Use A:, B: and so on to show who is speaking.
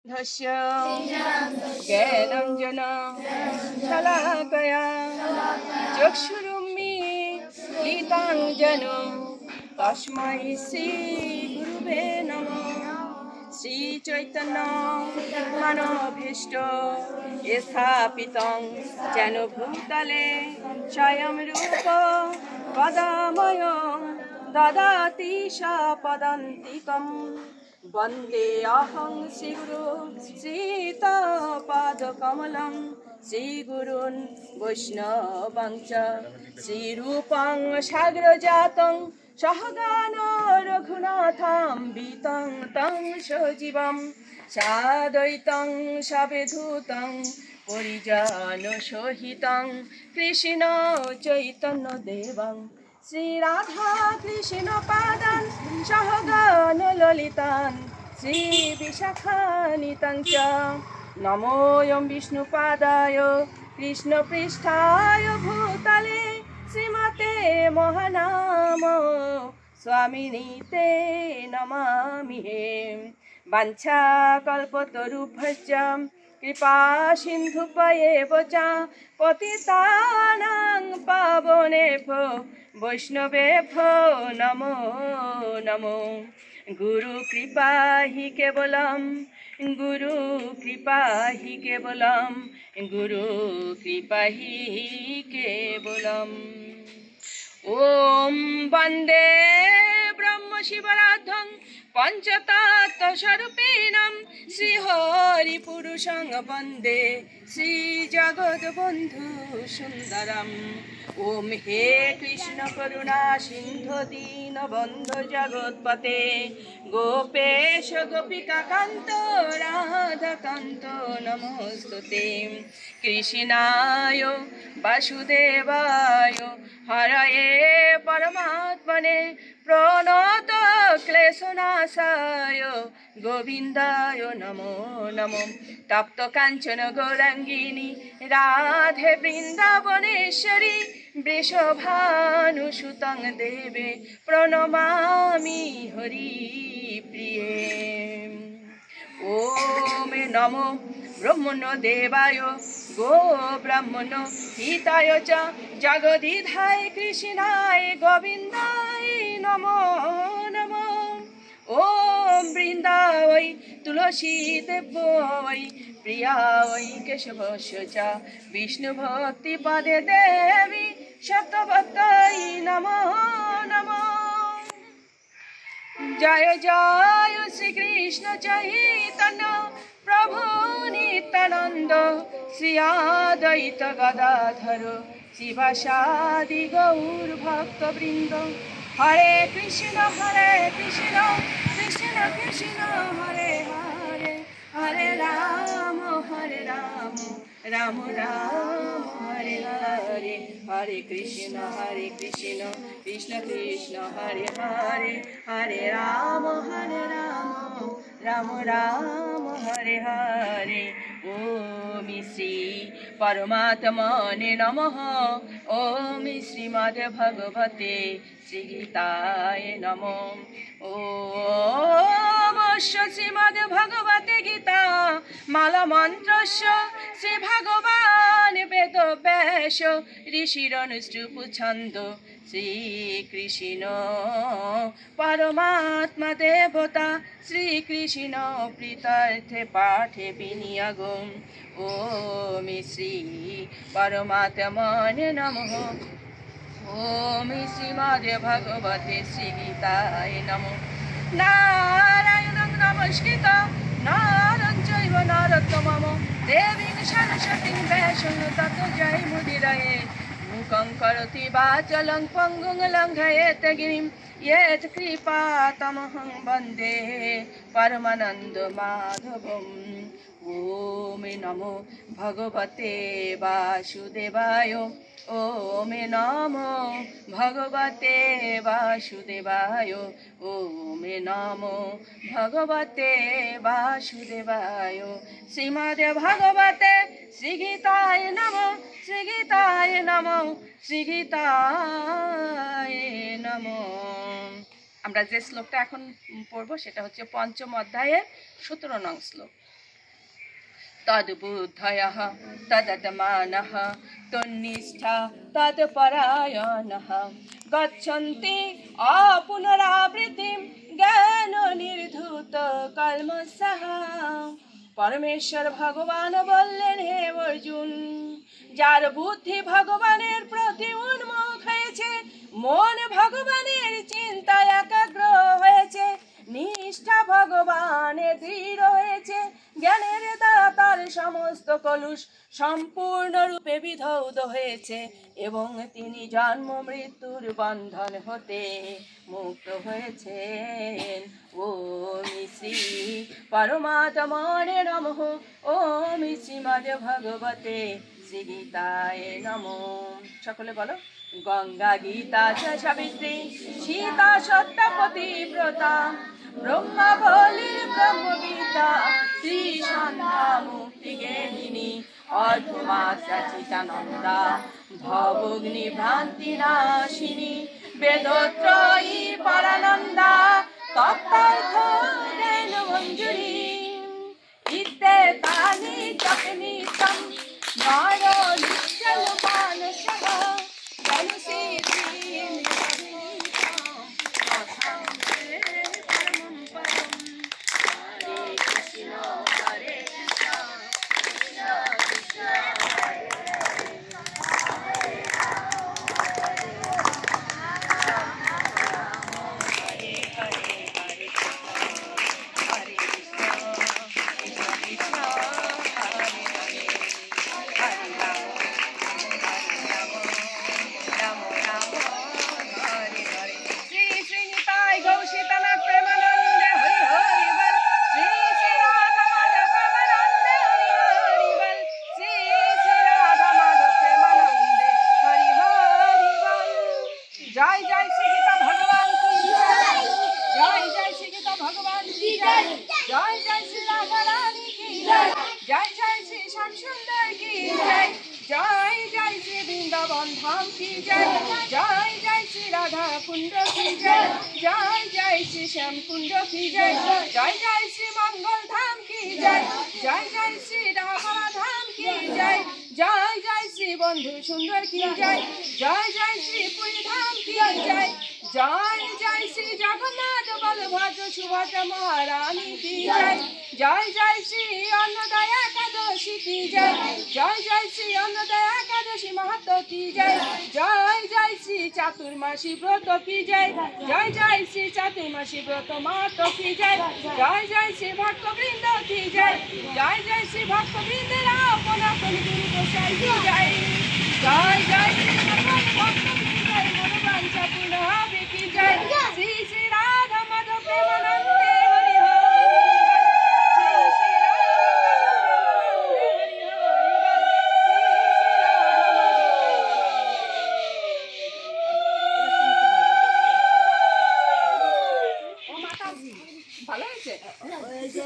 A: धस्य ज्ञानञ्जन शलाकया चक्षुरुन्मीलितं येन तस्मै श्रीगुरुवे नमः। श्रीचैतन्य मनोभीष्टं स्थापितं येन भूतले स्वयं रूप पदमयं ददाति पदान्तिकम्। वन्दे अहं श्रीगुरु श्रीयुतपादकमलं श्रीगुरून् वैष्णवं च श्रीरूपं साग्रजातं सहगण रघुनाथान्वितं तं सजीवं साद्वैतं सावधूतं परिजनसहितं कृष्ण चैतन्यदेवं श्री राधा कृष्ण पादान् सहगण ललितान् श्री विशाखान्वितं च नमोऽयं विष्णुपादाय कृष्णपृष्ठाय भूतले श्रीमते महानाम स्वामिनीते नमामि। वाञ्छाकल्पतरुभ्यश्च कृपा सिन्धुभ्येव च पतितानां पावनेभ्यो वैष्णवेभ्यो नमो नमो। गुरु कृपा हि केवलं गुरु कृपा हि केवलं गुरु कृपा हि केवलम्। ॐ वन्दे ब्रह्म शिवराधं पञ्चतत्त्वस्वरूपिणं श्रीहरिपुरुषं वन्दे श्रीजगद्बन्धु सुन्दरम्। ॐ हे कृष्ण करुणा सिन्धु दीनबन्धु जगत्पते गोपेश गोपिकान्त राधाकान्त नमोस्तुते। कृष्णाय वासुदेवाय हरये परमात्मने प्रणत क्लेशनाशाय गोविन्दाय नमो नमो। तप्त काञ्चन गौराङ्गिनी राधे वृन्दावनेश्वरी वृषभानुसुतं देवे प्रणमामि हरिप्रिये। ॐ नमो ब्रह्मणो देवाय गो ब्राह्मणो हिताय च जगदिधाय कृष्णाय गोविन्दाय नमो नमो। ॐ वृन्दावै तुलसी देवै प्रिया वै केशवस्य च विष्णुभक्तिपदे देवी शतवत्यै नमो नमो। जय जय श्री कृष्ण चैतन्य प्रभु नित्यानंद श्री अद्वैत गदाधर शिवासादि गौर भक्त वृंद। हरे कृष्ण कृष्ण कृष्ण हरे हरे हरे राम राम राम हरे हरे हरे कृष्ण कृष्ण कृष्ण हरे हरे हरे राम राम राम हरे हरे। ओम श्री परमात्मने नमः। ओम श्रीमद् भगवते श्रीगीताय नमः। ओम श्रीमद् भगवते गीता माला मन्त्रस्य श्री भगवान् वेदव्यास ऋषिरनुष्टुप् छन्द श्रीकृष्ण परमात्मा देवता श्रीकृष्ण प्रीत्यर्थे पाठे विनियोगम्। ओम श्री परमात्मने नमः। ओम श्रीमद् भगवते श्रीगीताय नमः। नारायणं नमस्कृत्य नरं चैव नरोत्तमं देवीं सरस्वतीं व्यासं ततो जयमुदीरये। मूकं करोति वाचालं पङ्गुं लङ्घयेत् गिरिं यत्कृपातमहं वन्दे परमानन्दमाधवम्। ओम नमो भगवते वासुदेवाय। ओम नमो भगवते वासुदेवाय। ओम नमो भगवते वासुदेवाय। श्रीमद् भगवते श्रीगीताय नमः श्रीगीताय नमः শ্রীগীতায় নমঃ। আমরা যে শ্লোকটা এখন পড়ব সেটা হচ্ছে পঞ্চম অধ্যায়ের 17 নং শ্লোক। तद्बुद्धयः तदत्मानः तन्निष्ठा तत्परायणः गच्छन्ति अपुनरावृत्तिं জ্ঞাননির্ধূতকল্মষः। পরমেশ্বর ভগবান বললেন, হে অর্জুন, যার বুদ্ধি ভগবানের প্রতি উন্মুখ হয়েছে, মন ভগবানের চিন্তায় একাগ্র হয়েছে, নিষ্ঠা ভগবানে দৃঢ় হয়েছে, জ্ঞানের দ্বারা তার সমস্ত কলুষ সম্পূর্ণরূপে বিধৌত হয়েছে এবং তিনি জন্ম মৃত্যুর বন্ধন হতে মুক্ত হয়েছেন। ওম শ্রী পরমাত্মনে নমঃ। ওম শ্রীমদ্ ভগবতে শ্রী গীতায় নমঃ। সকলে বলো, গঙ্গা গীতা চ সাবিত্রী সীতা সত্য পতিব্রতা ব্রহ্মা বলি ব্রহ্মবিদ্যা শ্রী সন্ধ্যা মুক্তি গেহিনী অধুমা সচিতানন্দা ভবগ্নি ভ্রান্তি নাশিনী বেদত্রয়ী পরানন্দা তত্ত্বার্থ জ্ঞান মঞ্জুরি ইত্যে তানি জপনিতম নর নিশ্চল মানসঃ जय जय श्री गीता भगवान की जय। जय जय श्री गीता भगवान की जय। जय जय श्री राधा रानी की जय। जय जय श्री श्याम सुंदर की जय। जय जय श्री वृंदावन धाम की जय। जय जय श्री राधा कुंड की जय। जय जय श्री श्याम कुंड की जय। जय जय श्री मंगल धाम की जय। जय जय श्री राधा धाम की जय। जय जय श्री बंधु सुंदर की जय। जय जय श्री पुरी धाम की जय। जय जय श्री जगन्नाथ बलभद्र सुभद्रा महारानी की जय। जय जय श्री अन्नदाय एकादशी की जय। जय जय श्री अन्नदाय एकादशी महत्व की जय। जय जय श्री चातुर्मासी व्रत की जय। जय जय श्री चातुर्मासी व्रत महत्व की जय। जय जय श्री भक्तवृंद की जय। जय जय श्री भक्तवृंद अपना गुरु गोसाई की जय। जय जय श्री भक्तवृंद मनोवांछा पूर्ण होवे की जय। श्री श्री राधा माधव प्रेमानंदे हरि हरि ভালো হয়েছে।